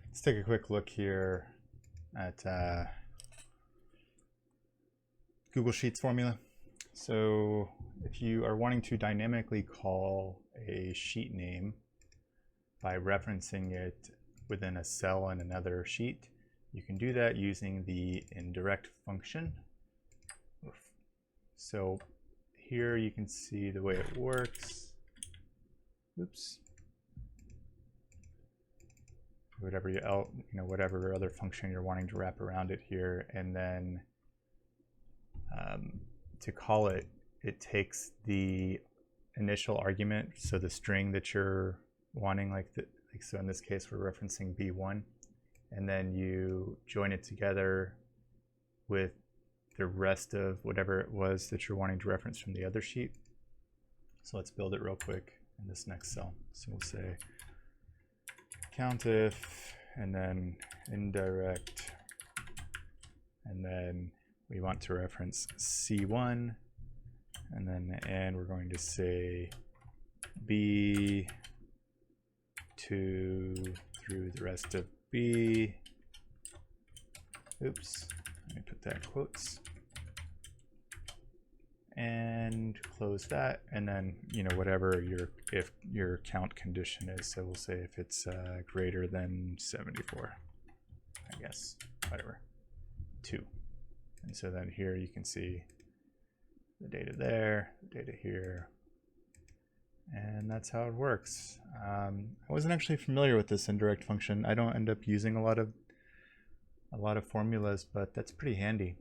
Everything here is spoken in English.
Let's take a quick look here at Google Sheets formula. So if you are wanting to dynamically call a sheet name by referencing it within a cell in another sheet, you can do that using the indirect function. So here you can see the way it works. Oops. Whatever whatever other function you're wanting to wrap around it here, and then to call it, it takes the initial argument, so the string that you're wanting, so in this case we're referencing B1, and then you join it together with the rest of whatever it was that you're wanting to reference from the other sheet. So let's build it real quick in this next cell. So we'll say COUNTIF, and then indirect, and then we want to reference C1, and we're going to say B2 through the rest of B. Oops, let me put that in quotes. And close that, and then whatever if your count condition is. So we'll say if it's greater than 74, I guess, whatever, 2. And so then here you can see the data there, the data here, and that's how it works. I wasn't actually familiar with this indirect function. I don't end up using a lot of formulas, but that's pretty handy.